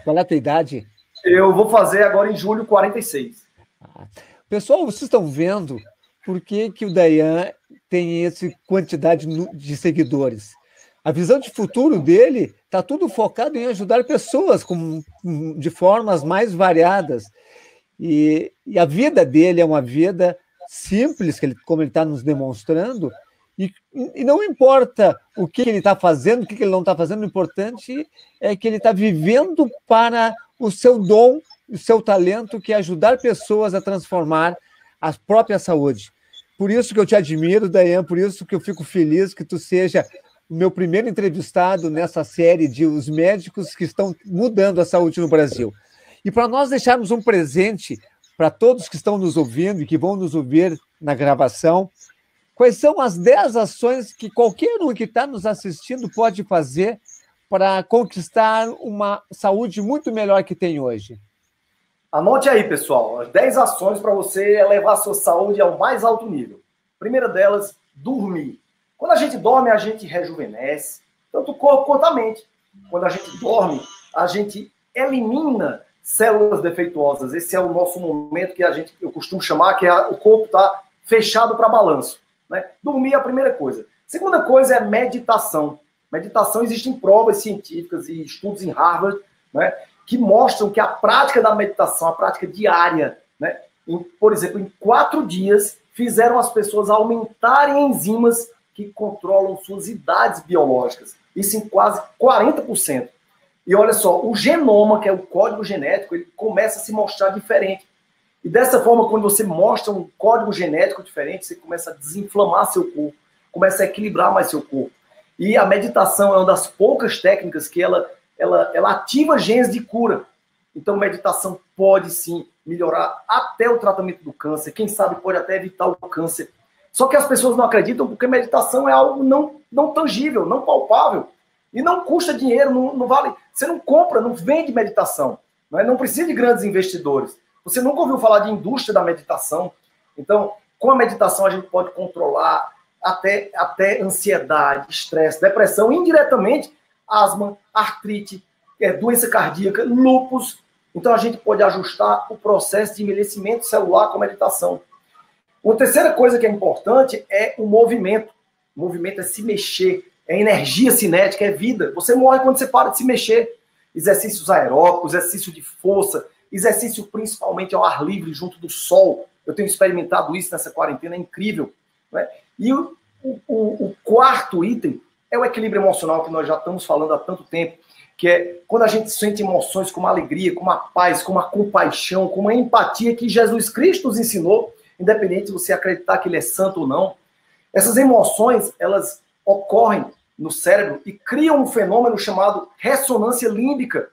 Qual é a tua idade? Eu vou fazer agora em julho 46. Pessoal, vocês estão vendo por que o Dayan tem essa quantidade de seguidores. A visão de futuro dele está tudo focado em ajudar pessoas de formas mais variadas. E a vida dele é uma vida simples, como ele está nos demonstrando, e não importa o que ele está fazendo, o que ele não está fazendo, o importante é que ele está vivendo para o seu dom, o seu talento, que é ajudar pessoas a transformar a própria saúde. Por isso que eu te admiro, Dayan, por isso que eu fico feliz que tu seja o meu primeiro entrevistado nessa série de os médicos que estão mudando a saúde no Brasil. E para nós deixarmos um presente para todos que estão nos ouvindo e que vão nos ouvir na gravação, quais são as 10 ações que qualquer um que está nos assistindo pode fazer para conquistar uma saúde muito melhor que tem hoje? Anote aí, pessoal, as 10 ações para você elevar a sua saúde ao mais alto nível. Primeira delas, dormir. Quando a gente dorme, a gente rejuvenesce, tanto o corpo quanto a mente. Quando a gente dorme, a gente elimina células defeituosas. Esse é o nosso momento que eu costumo chamar, que o corpo está fechado para balanço. Né? Dormir é a primeira coisa. Segunda coisa é meditação. Meditação, existem provas científicas e estudos em Harvard, né, que mostram que a prática da meditação, a prática diária, né, por exemplo, em 4 dias, fizeram as pessoas aumentarem enzimas que controlam suas idades biológicas. Isso em quase 40%. E olha só, o genoma, que é o código genético, ele começa a se mostrar diferente. E dessa forma, quando você mostra um código genético diferente, você começa a desinflamar seu corpo, começa a equilibrar mais seu corpo. E a meditação é uma das poucas técnicas que ela ativa genes de cura. Então, meditação pode sim melhorar até o tratamento do câncer. Quem sabe pode até evitar o câncer. Só que as pessoas não acreditam porque meditação é algo não tangível, não palpável. E não custa dinheiro, não vale. Você não compra, não vende meditação. Não precisa de grandes investidores. Você nunca ouviu falar de indústria da meditação. Então, com a meditação a gente pode controlar até ansiedade, estresse, depressão, indiretamente, asma, artrite, doença cardíaca, lúpus. Então a gente pode ajustar o processo de envelhecimento celular com a meditação. Uma terceira coisa que é importante é o movimento. O movimento é se mexer, é energia cinética, é vida. Você morre quando você para de se mexer. Exercícios aeróbicos, exercício de força, exercício principalmente ao ar livre, junto do sol. Eu tenho experimentado isso nessa quarentena, é incrível. Né? E o quarto item é o equilíbrio emocional, que nós já estamos falando há tanto tempo, que é quando a gente sente emoções como a alegria, como a paz, como a compaixão, como a empatia que Jesus Cristo nos ensinou, independente de você acreditar que ele é santo ou não. Essas emoções, elas ocorrem no cérebro e criam um fenômeno chamado ressonância límbica.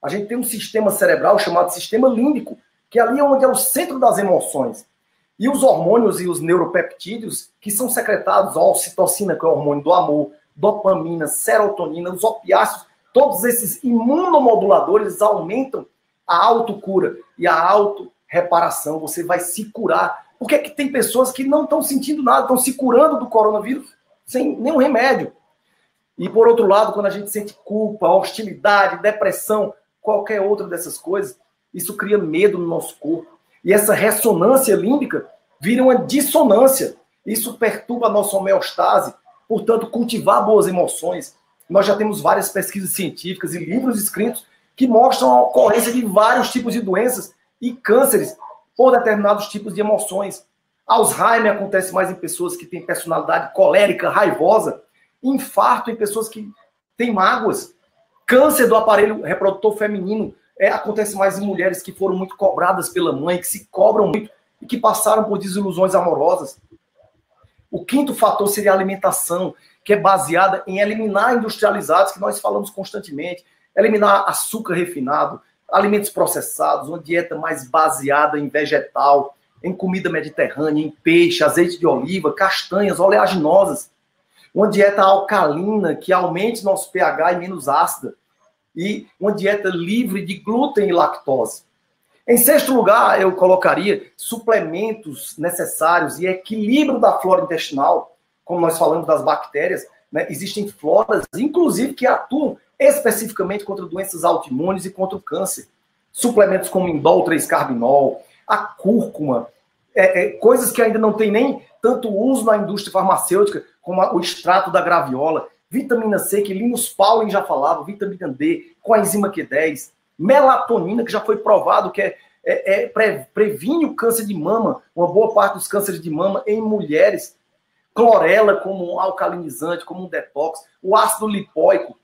A gente tem um sistema cerebral chamado sistema límbico, que ali é onde é o centro das emoções. E os hormônios e os neuropeptídeos, que são secretados, a ocitocina, que é o hormônio do amor, dopamina, serotonina, os opiáceos, todos esses imunomoduladores aumentam a autocura e a autorreparação. Você vai se curar. Por que é que tem pessoas que não estão sentindo nada, estão se curando do coronavírus sem nenhum remédio? E, por outro lado, quando a gente sente culpa, hostilidade, depressão, qualquer outra dessas coisas, isso cria medo no nosso corpo. E essa ressonância límbica vira uma dissonância. Isso perturba a nossa homeostase. Portanto, cultivar boas emoções. Nós já temos várias pesquisas científicas e livros escritos que mostram a ocorrência de vários tipos de doenças e cânceres por determinados tipos de emoções. Alzheimer acontece mais em pessoas que têm personalidade colérica, raivosa. Infarto em pessoas que têm mágoas. Câncer do aparelho reprodutor feminino acontece mais em mulheres que foram muito cobradas pela mãe, que se cobram muito e que passaram por desilusões amorosas. O quinto fator seria a alimentação, que é baseada em eliminar industrializados, que nós falamos constantemente, eliminar açúcar refinado, alimentos processados, uma dieta mais baseada em vegetal, em comida mediterrânea, em peixe, azeite de oliva, castanhas, oleaginosas. Uma dieta alcalina, que aumente nosso pH e menos ácida. E uma dieta livre de glúten e lactose. Em sexto lugar, eu colocaria suplementos necessários e equilíbrio da flora intestinal, como nós falamos das bactérias, né? Existem floras, inclusive, que atuam especificamente contra doenças autoimunes e contra o câncer. Suplementos como indol 3-carbinol, a cúrcuma, coisas que ainda não tem nem tanto uso na indústria farmacêutica, como o extrato da graviola, vitamina C, que Linus Pauling já falava, vitamina D, coenzima Q10, melatonina, que já foi provado que previne o câncer de mama, uma boa parte dos cânceres de mama em mulheres, clorela como um alcalinizante, como um detox, o ácido lipóico.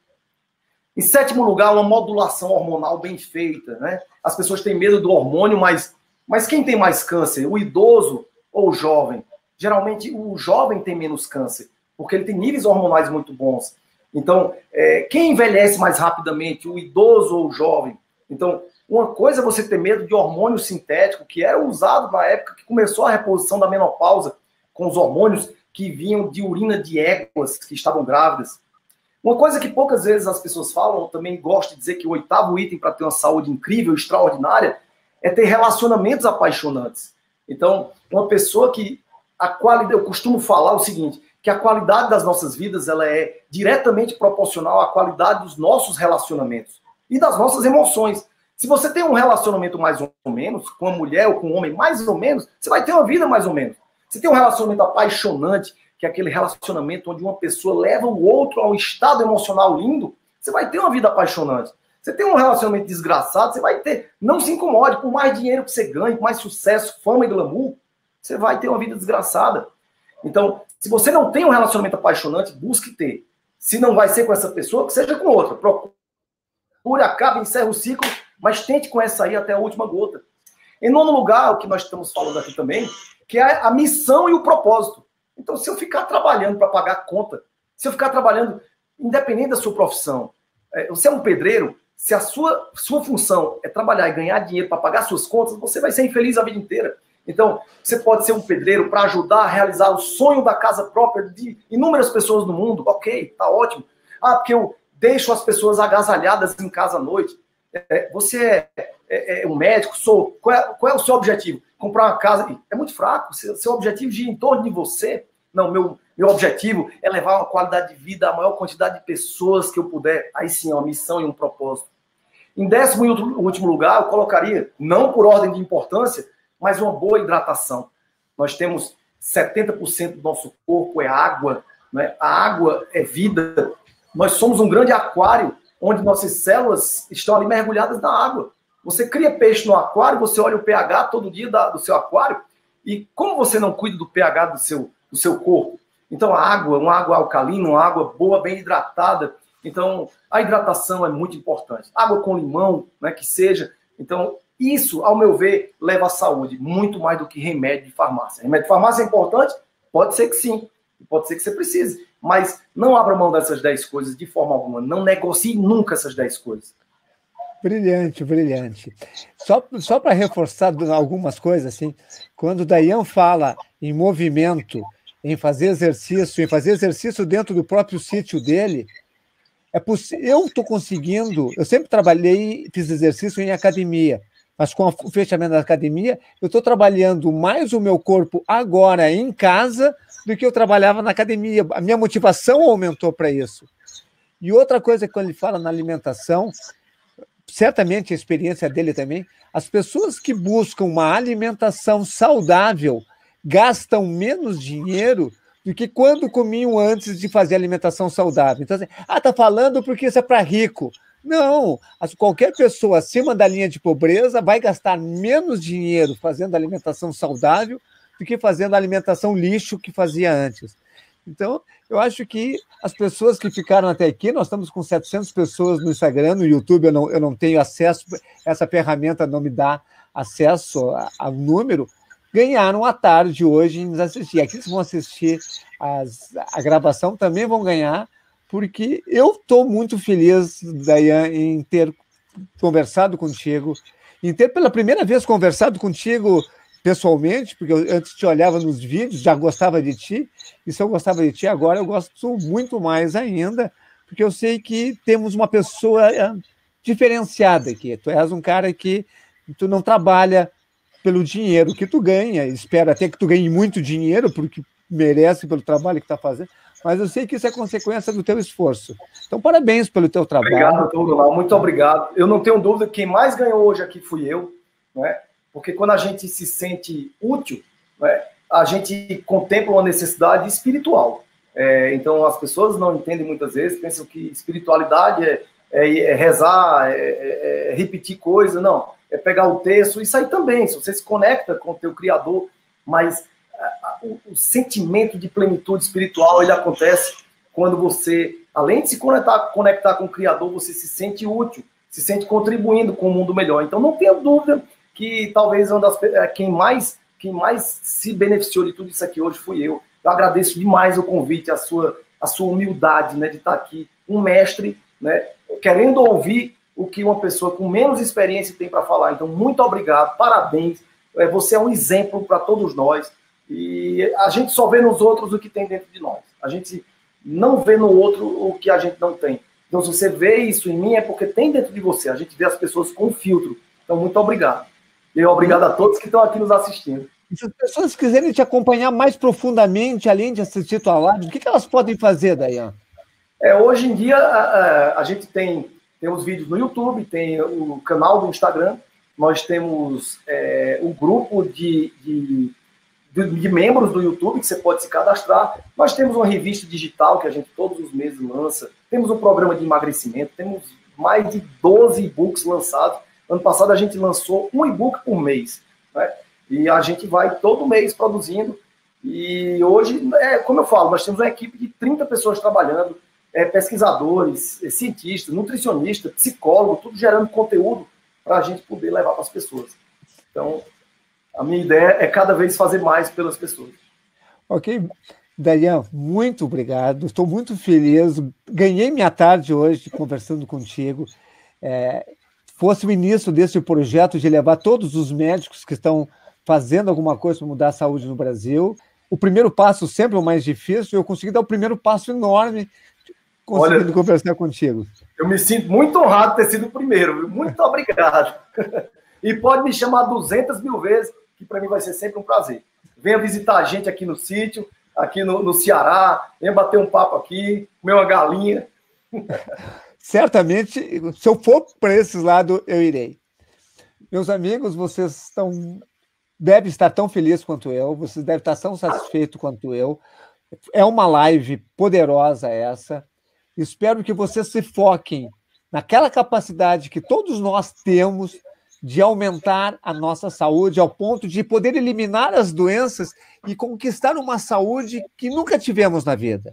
Em sétimo lugar, uma modulação hormonal bem feita, né? As pessoas têm medo do hormônio, mas quem tem mais câncer? O idoso ou o jovem? Geralmente, o jovem tem menos câncer, porque ele tem níveis hormonais muito bons. Então, quem envelhece mais rapidamente? O idoso ou o jovem? Então, uma coisa é você ter medo de hormônio sintético, que era usado na época que começou a reposição da menopausa, com os hormônios que vinham de urina de éguas que estavam grávidas. Uma coisa que poucas vezes as pessoas falam, eu também gosto de dizer que o oitavo item para ter uma saúde incrível, extraordinária, é ter relacionamentos apaixonantes. Então, uma pessoa que eu costumo falar o seguinte, que a qualidade das nossas vidas ela é diretamente proporcional à qualidade dos nossos relacionamentos e das nossas emoções. Se você tem um relacionamento mais ou menos, com uma mulher ou com um homem mais ou menos, você vai ter uma vida mais ou menos. Você tem um relacionamento apaixonante, que é aquele relacionamento onde uma pessoa leva o outro a um estado emocional lindo, você vai ter uma vida apaixonante. Você tem um relacionamento desgraçado, você vai ter... Não se incomode, por mais dinheiro que você ganhe, por mais sucesso, fama e glamour, você vai ter uma vida desgraçada. Então, se você não tem um relacionamento apaixonante, busque ter. Se não vai ser com essa pessoa, que seja com outra. Procure, acabe, encerre o ciclo, mas tente com essa aí até a última gota. Em nono lugar, o que nós estamos falando aqui também, que é a missão e o propósito. Então, se eu ficar trabalhando para pagar a conta, se eu ficar trabalhando independente da sua profissão, você é um pedreiro, se a sua função é trabalhar e ganhar dinheiro para pagar suas contas, você vai ser infeliz a vida inteira. Então, você pode ser um pedreiro para ajudar a realizar o sonho da casa própria de inúmeras pessoas no mundo. Ok, tá ótimo. Ah, porque eu deixo as pessoas agasalhadas em casa à noite. Você é um médico? Qual é o seu objetivo? Comprar uma casa? É muito fraco. Seu objetivo gira em torno de você. Não, meu objetivo é levar uma qualidade de vida à maior quantidade de pessoas que eu puder. Aí sim, uma missão e um propósito. Em décimo e último lugar, eu colocaria, não por ordem de importância, mas uma boa hidratação. Nós temos 70% do nosso corpo é água, né? A água é vida. Nós somos um grande aquário, onde nossas células estão ali mergulhadas na água. Você cria peixe no aquário, você olha o pH todo dia do seu aquário, e como você não cuida do pH do seu corpo? Então, a água, uma água alcalina, uma água boa, bem hidratada. Então, a hidratação é muito importante. Água com limão, né, que seja. Então, isso, ao meu ver, leva à saúde, muito mais do que remédio de farmácia. Remédio de farmácia é importante? Pode ser que sim, pode ser que você precise, mas não abra mão dessas 10 coisas de forma alguma, não negocie nunca essas 10 coisas. Brilhante, brilhante. Só para reforçar algumas coisas, assim, quando o Dayan fala em movimento em fazer exercício dentro do próprio sítio dele, eu estou conseguindo, eu sempre trabalhei, fiz exercício em academia, mas com o fechamento da academia, eu estou trabalhando mais o meu corpo agora em casa do que eu trabalhava na academia. A minha motivação aumentou para isso. E outra coisa que quando ele fala na alimentação, certamente a experiência dele também, as pessoas que buscam uma alimentação saudável gastam menos dinheiro do que quando comiam antes de fazer alimentação saudável. Então, assim, tá falando porque isso é para rico. Não, qualquer pessoa acima da linha de pobreza vai gastar menos dinheiro fazendo alimentação saudável do que fazendo alimentação lixo que fazia antes. Então, eu acho que as pessoas que ficaram até aqui, nós estamos com 700 pessoas no Instagram, no YouTube, eu não tenho acesso, essa ferramenta não me dá acesso ao número, ganharam a tarde hoje em nos assistir. Aqueles que vão assistir a gravação também vão ganhar, porque eu estou muito feliz, Dayan, em ter conversado contigo, em ter pela primeira vez conversado contigo pessoalmente, porque eu antes te olhava nos vídeos, já gostava de ti, e se eu gostava de ti agora, eu gosto muito mais ainda, porque eu sei que temos uma pessoa diferenciada aqui. Tu és um cara que tu não trabalha pelo dinheiro que tu ganha, espero até que tu ganhe muito dinheiro, porque merece pelo trabalho que está fazendo, mas eu sei que isso é consequência do teu esforço. Então, parabéns pelo teu trabalho. Obrigado, doutor, muito obrigado. Eu não tenho dúvida que quem mais ganhou hoje aqui fui eu, né? Porque quando a gente se sente útil, né, a gente contempla uma necessidade espiritual. Então, as pessoas não entendem muitas vezes, pensam que espiritualidade é rezar, é repetir coisa. Não, é pegar o texto, isso aí também, se você se conecta com o teu Criador, mas o sentimento de plenitude espiritual, ele acontece quando você, além de se conectar com o Criador, você se sente útil, se sente contribuindo com um mundo melhor. Então, não tenha dúvida que talvez quem mais se beneficiou de tudo isso aqui hoje fui eu. Eu agradeço demais o convite, a sua humildade, né, de estar aqui, um mestre, né, querendo ouvir o que uma pessoa com menos experiência tem para falar. Então, muito obrigado, parabéns. Você é um exemplo para todos nós. E a gente só vê nos outros o que tem dentro de nós. A gente não vê no outro o que a gente não tem. Então, se você vê isso em mim, é porque tem dentro de você. A gente vê as pessoas com filtro. Então, muito obrigado. E obrigado a todos que estão aqui nos assistindo. E se as pessoas quiserem te acompanhar mais profundamente, além de assistir tua live, o que elas podem fazer, Dayan? Hoje em dia, a gente tem os vídeos no YouTube, tem o canal do Instagram, nós temos o grupo de membros do YouTube, que você pode se cadastrar. Nós temos uma revista digital que a gente todos os meses lança. Temos um programa de emagrecimento. Temos mais de 12 e-books lançados. Ano passado a gente lançou um e-book por mês, né? E a gente vai todo mês produzindo. E hoje, como eu falo, nós temos uma equipe de 30 pessoas trabalhando, pesquisadores, cientistas, nutricionistas, psicólogos, tudo gerando conteúdo para a gente poder levar para as pessoas. Então, a minha ideia é cada vez fazer mais pelas pessoas. Ok. Dayan, muito obrigado. Estou muito feliz. Ganhei minha tarde hoje conversando contigo. Fosse o início desse projeto de levar todos os médicos que estão fazendo alguma coisa para mudar a saúde no Brasil. O primeiro passo sempre é o mais difícil. Eu consegui dar o primeiro passo enorme conseguindo conversar contigo. Eu me sinto muito honrado de ter sido o primeiro. Viu? Muito obrigado. E pode me chamar 200 mil vezes, que para mim vai ser sempre um prazer. Venha visitar a gente aqui no sítio, aqui no Ceará, venha bater um papo aqui, comer uma galinha. Certamente, se eu for para esses lados, eu irei. Meus amigos, vocês devem estar tão felizes quanto eu, vocês devem estar tão satisfeitos quanto eu. É uma live poderosa essa. Espero que vocês se foquem naquela capacidade que todos nós temos de aumentar a nossa saúde ao ponto de poder eliminar as doenças e conquistar uma saúde que nunca tivemos na vida.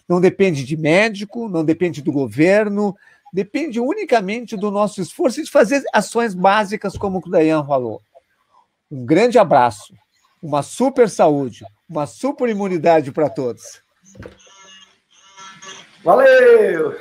Não depende de médico, não depende do governo, depende unicamente do nosso esforço e de fazer ações básicas como o Dayan falou. Um grande abraço, uma super saúde, uma super imunidade para todos. Valeu!